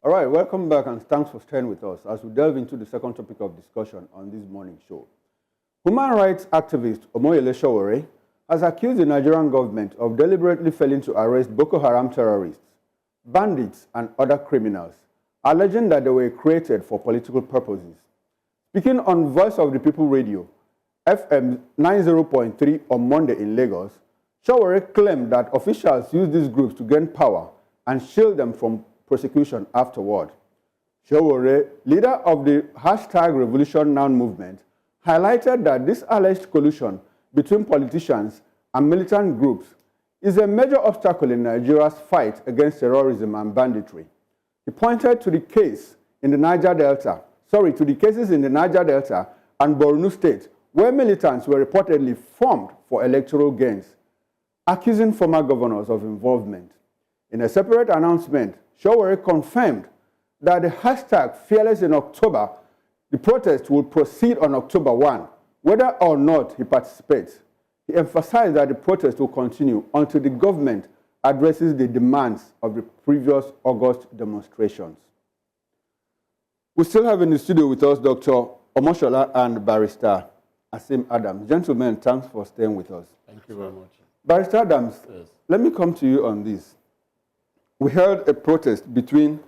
All right, welcome back and thanks for staying with us as we delve into the second topic of discussion on this morning show. Human rights activist Omoyele Sowore has accused the Nigerian government of deliberately failing to arrest Boko Haram terrorists, bandits, and other criminals, alleging that they were created for political purposes. Speaking on Voice of the People Radio, FM 90.3 on Monday in Lagos, Sowore claimed that officials use these groups to gain power and shield them from prosecution afterward. Sowore, leader of the #RevolutionNow movement, highlighted that this alleged collusion between politicians and militant groups is a major obstacle in Nigeria's fight against terrorism and banditry. He pointed to the cases in the Niger Delta and Borno State, where militants were reportedly formed for electoral gains, accusing former governors of involvement. In a separate announcement, Sowore confirmed that the #Fearless in October, the protest will proceed on October 1, whether or not he participates. He emphasized that the protest will continue until the government addresses the demands of the previous August demonstrations. We still have in the studio with us Dr. Omoshola and Barrister Asim Adams. Gentlemen, thanks for staying with us. Thank you very much. Barrister Adams, yes. Let me come to you on this. We held a protest between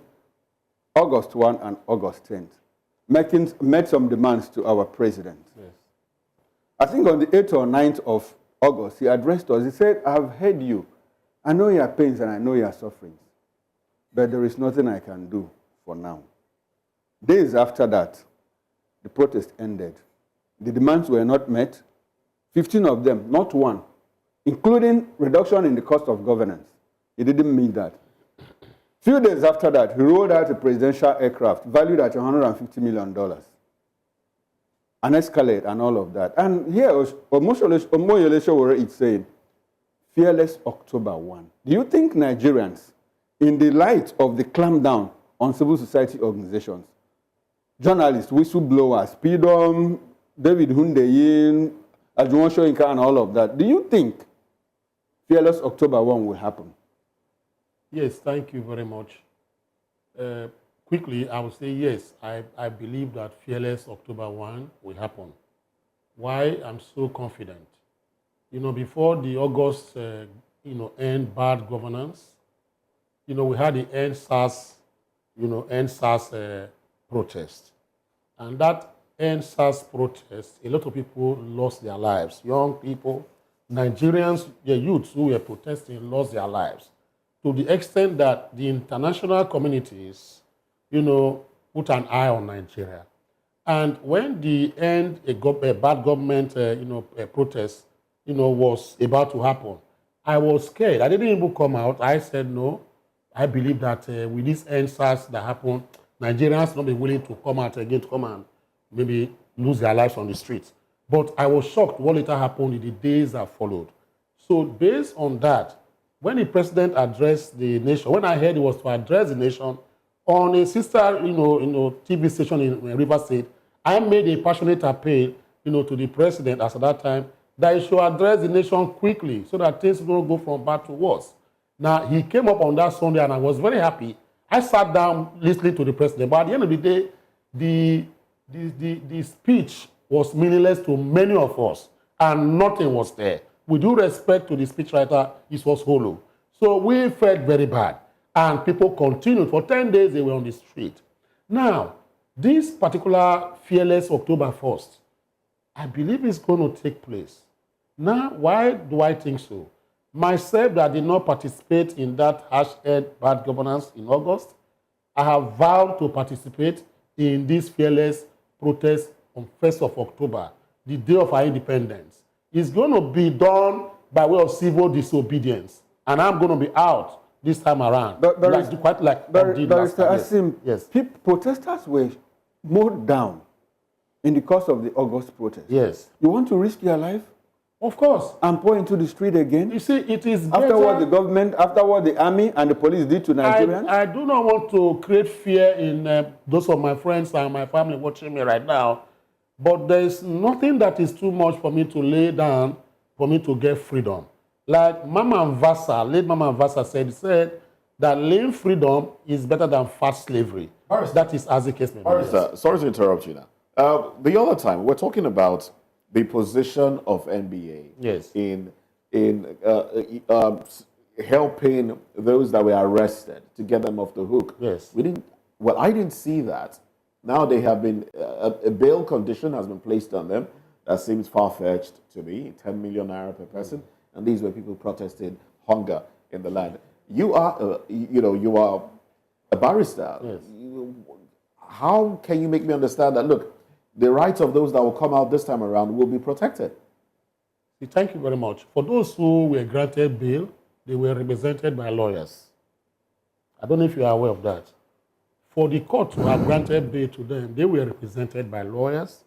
August 1 and August 10th, made some demands to our president. Yes. I think on the 8th or 9th of August, he addressed us. He said, I have heard you. I know your pains and I know your sufferings, but there is nothing I can do for now. Days after that, the protest ended. The demands were not met. 15 of them, not one, including reduction in the cost of governance. He didn't meet that. Few days after that, he rolled out a presidential aircraft valued at $150 million. An Escalade and all of that. And here, Omoyele Sowore is saying, Fearless October 1. Do you think Nigerians, in the light of the clampdown on civil society organizations, journalists, whistleblowers, PDOM, David Hundeyin, Ajuwon Soyinka, and all of that, do you think Fearless October 1 will happen? Yes, thank you very much. Quickly, I would say yes, I believe that Fearless October 1 will happen. Why I'm so confident? You know, before the August, end bad governance, we had the end SARS protest. And that end SARS protest, a lot of people lost their lives. Young people, Nigerians, the youths who were protesting lost their lives, to the extent that the international communities, put an eye on Nigeria. And when the end a bad government, protest, was about to happen, I was scared. I didn't even come out. I said, no, I believe that with this end SARS that happened, Nigerians will not be willing to come out again to come and maybe lose their lives on the streets. But I was shocked what later happened in the days that followed. So based on that, when the president addressed the nation, when I heard he was to address the nation on a sister, TV station in River State, I made a passionate appeal, to the president as at that time, that he should address the nation quickly so that things don't go from bad to worse. Now, he came up on that Sunday and I was very happy. I sat down listening to the president, but at the end of the day, the speech was meaningless to many of us and nothing was there. With due respect to the speechwriter, it was hollow. So we felt very bad. And people continued. For 10 days, they were on the street. Now, this particular Fearless October 1st, I believe is going to take place. Now, why do I think so? Myself, that did not participate in that #bad governance in August, I have vowed to participate in this Fearless protest on 1st of October, the day of our independence. It's going to be done by way of civil disobedience. And I'm going to be out this time around. But yes. Protesters were mowed down in the course of the August protest. Yes. You want to risk your life? Of course. And pour into the street again? You see, it is after what the government, after what the army and the police did to Nigerians? I do not want to create fear in those of my friends and my family watching me right now. But there is nothing that is too much for me to lay down for me to get freedom. Like Mama Mvasa, late Mama Mvasa said, that lean freedom is better than fast slavery. That is as the case may be. Barrister, sorry to interrupt you now. The other time, we're talking about the position of NBA Yes. in helping those that were arrested to get them off the hook. Yes. I didn't see that. Now they have been, a bail condition has been placed on them. That seems far-fetched to me, 10 million naira per person. And these were people protesting hunger in the land. You are, you are a barrister. Yes. How can you make me understand that, look, the rights of those that will come out this time around will be protected? Thank you very much. For those who were granted bail, they were represented by lawyers. I don't know if you are aware of that. For the court to have granted bail to them, they were represented by lawyers,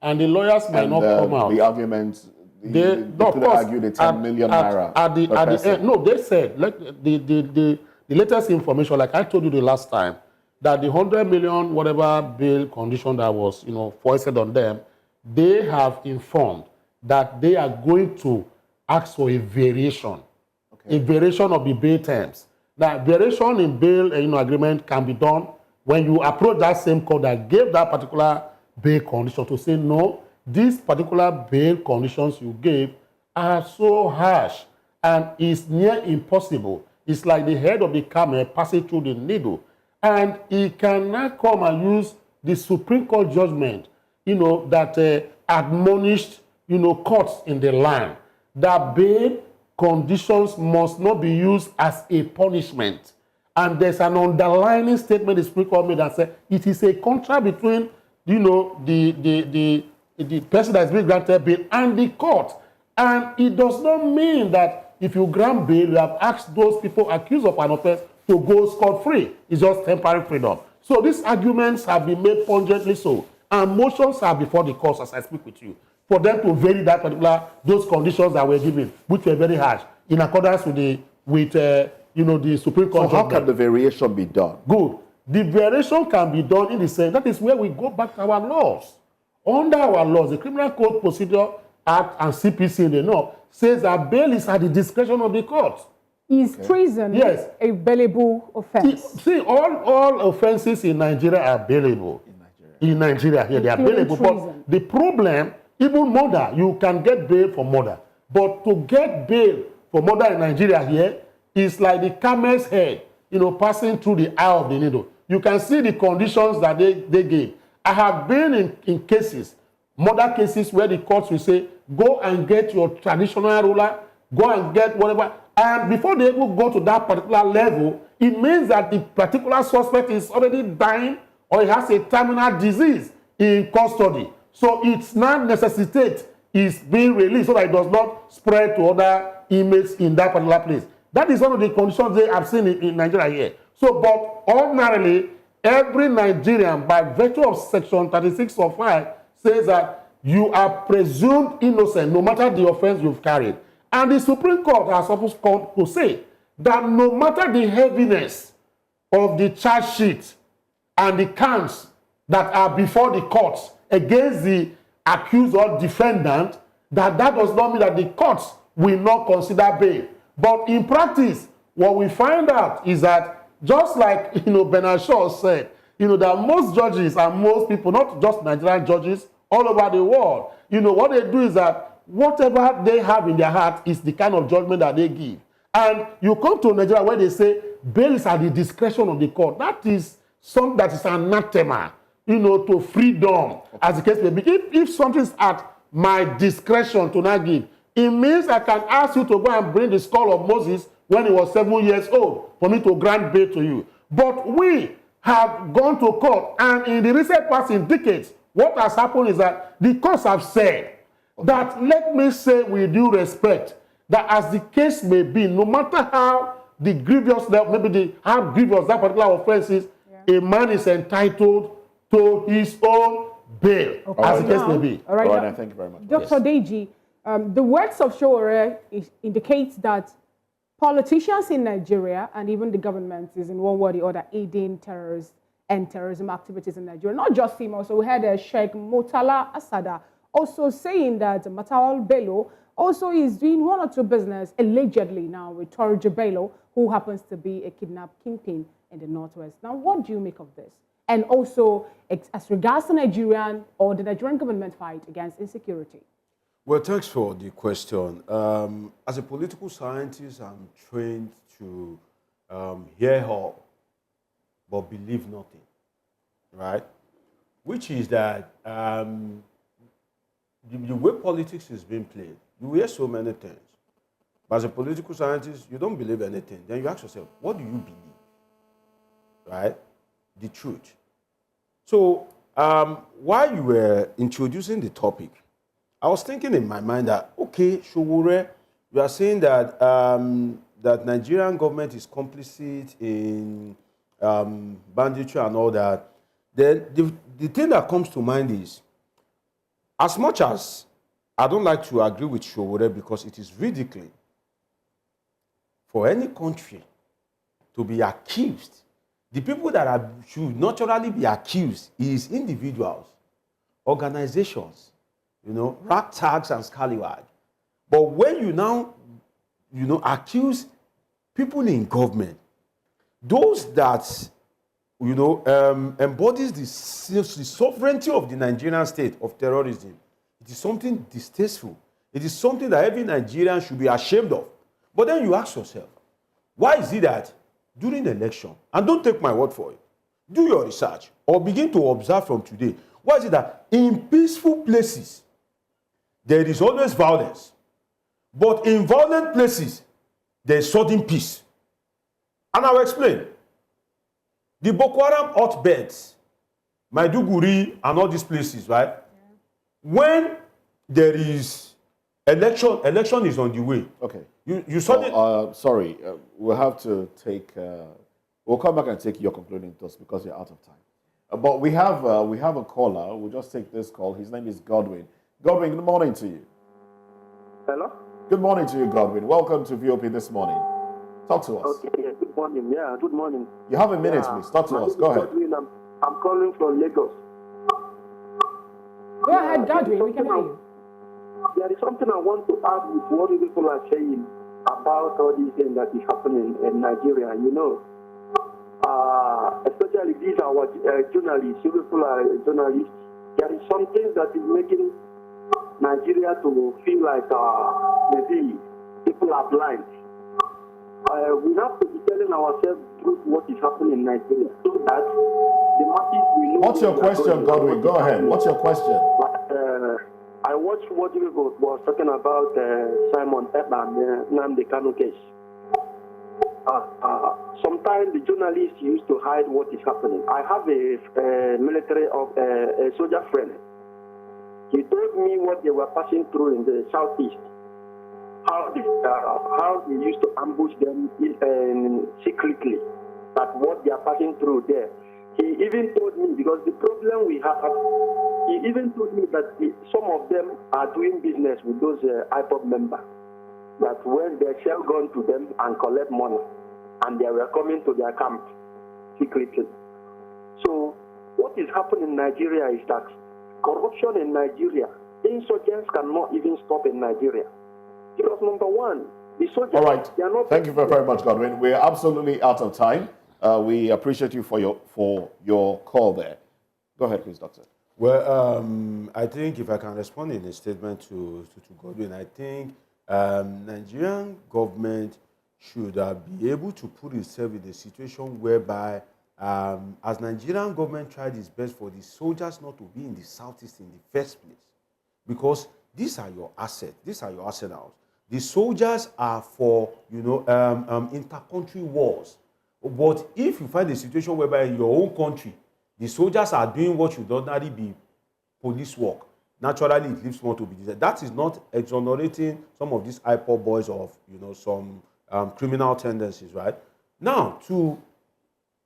and the lawyers might not come out. The arguments, they could argue the 10 million naira. At the end, no, they said, like, the latest information, like I told you the last time, that the 100 million whatever bail condition that was, foisted on them, they have informed that they are going to ask for a variation, a variation of the bail terms. That variation in bail agreement can be done when you approach that same court that gave that particular bail condition to say, no, these particular bail conditions you gave are so harsh and it's near impossible. It's like the head of the camel passing through the needle. And he cannot come and use the Supreme Court judgment, that admonished, courts in the land, that bail conditions must not be used as a punishment. And there's an underlying statement the Supreme Court made that said it is a contract between, the person that is being granted bail and the court. And it does not mean that if you grant bail, you have asked those people accused of an offense to go scot-free. It's just temporary freedom. So these arguments have been made pungently so. And motions are before the courts as I speak with you, for them to vary that particular, those conditions that were given, which were very harsh, in accordance with the Supreme Court. So how can the variation be done? Good. The variation can be done in the sense, that is where we go back to our laws. Under our laws, the Criminal Code Procedure Act and CPC in the North says that bail is at the discretion of the court. Is treason a bailable offense? See, all offenses in Nigeria are bailable. In Nigeria, here they are bailable. But the problem, even murder, you can get bail for murder. But to get bail for murder in Nigeria here is like the camel's head, passing through the eye of the needle. You can see the conditions that they gave. I have been in cases, murder cases, where the courts will say, go and get your traditional ruler, go and get whatever. And before they even go to that particular level, it means that the particular suspect is already dying or he has a terminal disease in custody. So it's not necessitate is being released so that it does not spread to other inmates in that particular place. That is one of the conditions they have seen in Nigeria here. So, but ordinarily, every Nigerian, by virtue of Section 36 of 5, says that you are presumed innocent no matter the offense you've carried. And the Supreme Court has supposed to say that no matter the heaviness of the charge sheet and the counts that are before the courts against the accused or defendant, that does not mean that the courts will not consider bail. But in practice, what we find out is that, just like Bernard Shaw said, that most judges and most people, not just Nigerian judges, all over the world, what they do is that whatever they have in their heart is the kind of judgment that they give. And you come to Nigeria where they say bail is at the discretion of the court. That is something that is anathema, to freedom, as the case may be. If something is at my discretion to not give, it means I can ask you to go and bring the skull of Moses when he was 7 years old for me to grant bail to you. But we have gone to court, and in the recent past, in decades, what has happened is that the courts have said that, let me say with due respect, that as the case may be, no matter how the grievous, how grievous that particular offense is, a man is entitled to his own bail, as the case may be. All right, thank you very much. Dr. Deji, the words of Sowore indicates that politicians in Nigeria and even the government is in one way or the other aiding terrorism activities in Nigeria. Not just him, also we had Sheikh Murtala Asada also saying that Matawal Bello Also, he's doing one or two business, allegedly now, with Torja Bello, who happens to be a kidnap kingpin in the Northwest. Now, what do you make of this? And also, as regards to Nigerian or the Nigerian government fight against insecurity. Well, thanks for the question. As a political scientist, I'm trained to hear all, but believe nothing, right? Which is that the way politics is being played, you hear so many things. But as a political scientist, you don't believe anything. Then you ask yourself, what do you believe? Right? The truth. So while you were introducing the topic, I was thinking in my mind that, okay, Sowore, you are saying that that Nigerian government is complicit in banditry and all that. Then the thing that comes to mind is, as much as I don't like to agree with Sowore because it is ridiculous for any country to be accused. The people that should naturally be accused is individuals, organizations, ragtags and scallywag. But when you now, accuse people in government, those that, embodies the sovereignty of the Nigerian state of terrorism, it is something distasteful. It is something that every Nigerian should be ashamed of. But then you ask yourself, why is it that during the election, and don't take my word for it, do your research or begin to observe from today, why is it that in peaceful places, there is always violence, but in violent places, there is sudden peace? And I'll explain. The Boko Haram hotbeds, Maiduguri and all these places, right? Yeah. When there is election is on the way. Okay. You saw sorry, we'll have to take. We'll come back and take your concluding thoughts because you're out of time. But we have a caller. We'll just take this call. His name is Godwin. Godwin, good morning to you. Hello. Good morning to you, Godwin. Welcome to VOP this morning. Talk to us. Okay. Good morning. Yeah. Good morning. You have a minute, please. Talk to us. Go ahead. Godwin, I'm calling from Lagos. Go ahead, Godwin. We can hear you. There is something I want to add with what you people are saying about all these things that is happening in Nigeria. Especially these are our journalists. You people are journalists. There is something that is making Nigeria to feel like maybe people are blind. We have to be telling ourselves truth what is happening in Nigeria so that the masses will know. What's your question, Godwin? Go ahead. What's your question? I watched what you was talking about Simon Ekpa and Nnamdi Kanu case. Sometimes the journalists used to hide what is happening. I have a soldier friend. He told me what they were passing through in the southeast. How they used to ambush them secretly. That what they are passing through there. He even told me, because the problem we have, he even told me that some of them are doing business with those IPOB members. That when they sell gun to them and collect money, and they were coming to their camp secretly. So what is happening in Nigeria is that corruption in Nigeria, insurgents cannot even stop in Nigeria. Because number one, the soldiers, all right. They are not. Thank you very much, Godwin. We're absolutely out of time. We appreciate you for your call there. Go ahead, please, Doctor. Well, I think if I can respond in a statement to Godwin, I think Nigerian government should be able to put itself in a situation whereby, as Nigerian government tried its best for the soldiers not to be in the southeast in the first place, because these are your assets, these are your arsenals. The soldiers are for inter-country wars. But if you find a situation whereby in your own country, the soldiers are doing what should ordinarily be police work, naturally it leaves more to be desired. That is not exonerating some of these IPOB boys of some criminal tendencies, right? Now to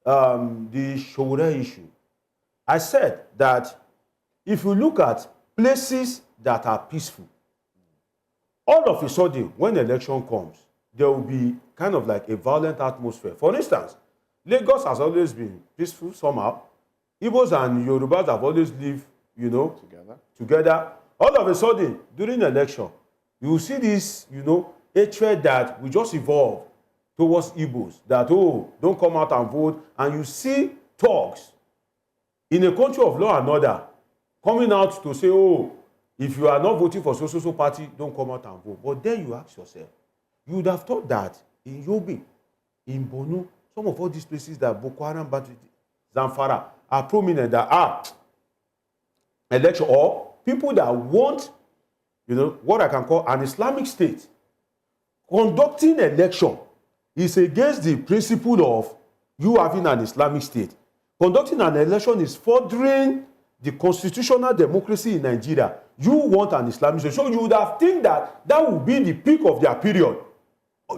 the Sowore issue, I said that if you look at places that are peaceful, all of a sudden when election comes, there will be kind of like a violent atmosphere. For instance, Lagos has always been peaceful somehow. Igbos and Yorubas have always lived, together. All of a sudden, during the election, you see this, hatred that we just evolve towards Igbos, that, oh, don't come out and vote. And you see thugs in a country of law and order coming out to say, oh, if you are not voting for so party, don't come out and vote. But then you ask yourself, you would have thought that in Yobe, in Borno, some of all these places that Boko Haram, Zamfara are prominent, that are election, or people that want, what I can call an Islamic state, conducting election is against the principle of you having an Islamic state. Conducting an election is furthering the constitutional democracy in Nigeria. You want an Islamic state. So you would have think that that would be the peak of their period,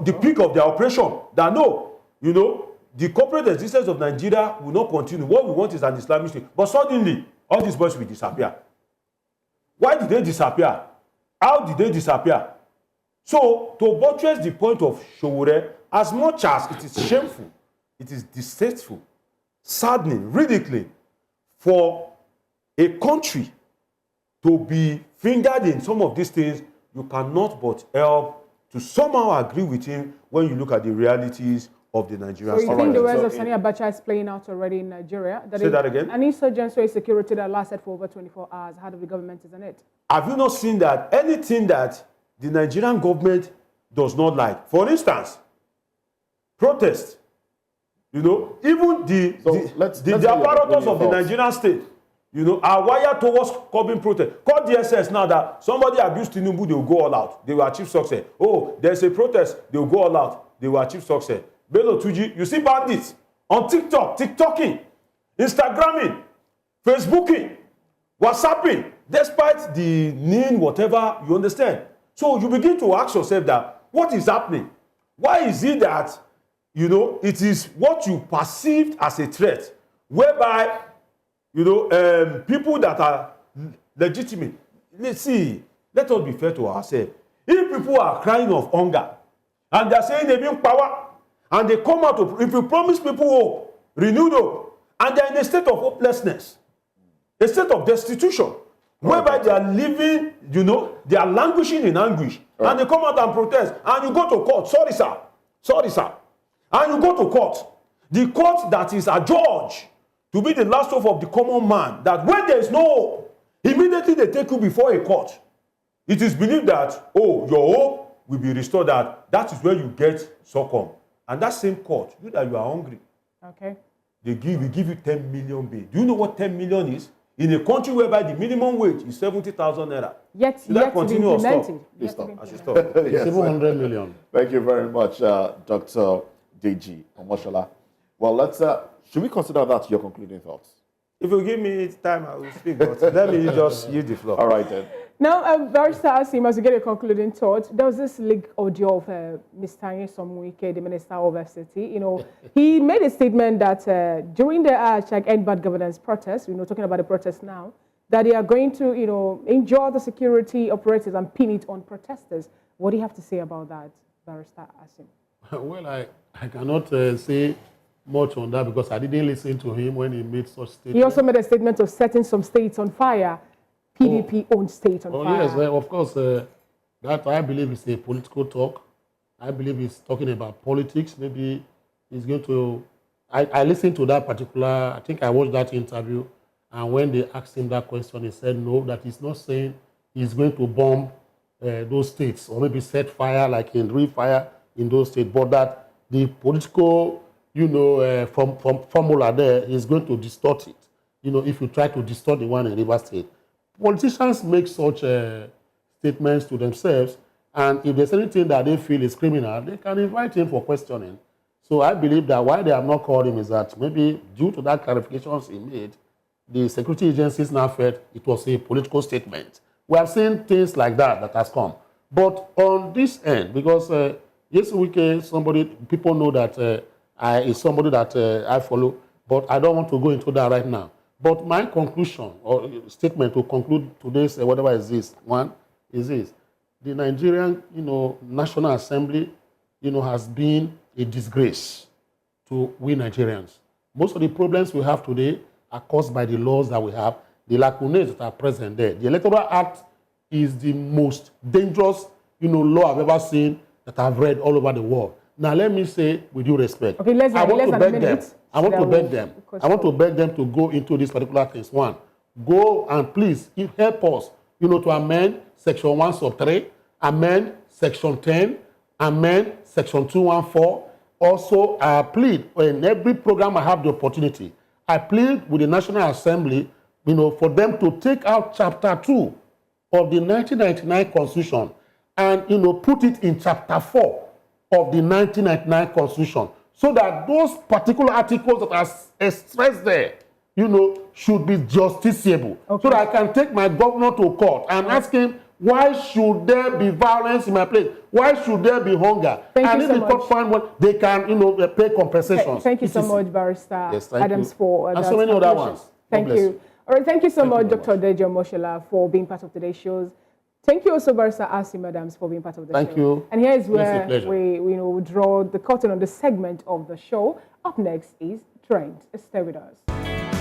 the peak of their operation. That no, the corporate existence of Nigeria will not continue. What we want is an Islamic state. But suddenly, all these boys will disappear. Why did they disappear? How did they disappear? So, to buttress the point of Sowore, as much as it is shameful, it is distasteful, saddening, ridiculing for a country to be fingered in some of these things, you cannot but help to somehow agree with him when you look at the realities of the Nigerian So you state. think the words of Sani Abacha is playing out already in Nigeria? Say that again? An insurgency security that lasted for over 24 hours. How the government is on it? Have you not seen that anything that the Nigerian government does not like, for instance, protest, even the apparatus of the Nigerian state, are wired towards curbing protest. Call DSS now that somebody abused Tinubu, they will go all out. They will achieve success. Oh, there's a protest, they will go all out. They will achieve success. Bello Tuji, you see bandits on TikTok, TikToking, Instagramming, Facebooking, WhatsApping, despite the name, whatever, you understand. So you begin to ask yourself that, what is happening? Why is it that, it is what you perceived as a threat, whereby, people that are legitimate. Let's see, let us be fair to ourselves. If people are crying of hunger, and they're saying they bring power, and they come out of, if you promise people hope, renewed hope, and they're in a state of hopelessness, a state of destitution, whereby they are living, they are languishing in anguish, and they come out and protest, and you go to court, sorry sir, and you go to court, the court that is adjudged to be the last hope of the common man, that when there is no hope, immediately they take you before a court. It is believed that, oh, your hope will be restored, that is where you get succumb. And that same court, you are hungry. Okay. We give you 10 million bail. Do you know what 10 million is? In a country whereby the minimum wage is 70,000 naira. Yet Should I continue or stop? Please stop. I should stop. Yes. 700 million. Thank you very much, Dr. Deji Omoshola. Well, let's. Should we consider that your concluding thoughts? If you give me time, I will speak, but let me just use the floor. All right, then. Now, Barrister Asim, as we get a concluding thought, there was this leaked audio of Mr. Nyesom Wike, the Minister of FCT. He made a statement that during the End Bad Governance protest, talking about the protest now, that they are going to, injure the security operators and pin it on protesters. What do you have to say about that, Barrister Asim? Well, I cannot say much on that because I didn't listen to him when he made such statements. He also made a statement of setting some states on fire. PDP-owned state on fire. Yes, of course, that I believe is a political talk. I believe he's talking about politics. Maybe he's going to... I listened to that particular... I think I watched that interview, and when they asked him that question, he said no, that he's not saying he's going to bomb those states or maybe set fire like in real fire in those states, but that the political, formula there is going to distort it. If you try to distort the one in Rivers State. Politicians make such statements to themselves, and if there's anything that they feel is criminal, they can invite him for questioning. So I believe that why they have not called him is that maybe due to that clarifications he made, the security agencies now felt it was a political statement. We have seen things like that has come. But on this end, because yes, people know that is somebody that I follow, but I don't want to go into that right now. But my conclusion or statement to conclude today's whatever is this one is this: the Nigerian, National Assembly, has been a disgrace to we Nigerians. Most of the problems we have today are caused by the laws that we have, the lacunae that are present there. The Electoral Act is the most dangerous law I've ever seen that I've read all over the world. Now, let me say, with due respect, Okay, less than- I want less to than a beg them. minute. I want to That beg will- them. because- I want to beg them to go into these particular things. One, go and please help us, to amend Section 1 sub 3, amend Section 10, amend Section 214. Also, I plead in every program I have the opportunity. I plead with the National Assembly, for them to take out Chapter 2 of the 1999 Constitution and, put it in Chapter 4 of the 1999 Constitution, so that those particular articles that are stressed there, should be justiciable. Okay. So that I can take my governor to court and ask him, why should there be violence in my place? Why should there be hunger? Thank and you if so the court much. find what they can, pay compensations. Thank you so etc. much, Barrister Yes, thank Adams, you. for And that so many other calculation. ones. God Thank bless you. you. All right, thank you so Thank you much, very Dr. Dejo Moshola, for being part of today's shows. Thank you also, Barrister Asim Adams, for being part of the show. Thank you. And here is It's a where pleasure. we draw the curtain on the segment of the show. Up next is Trend. Stay with us.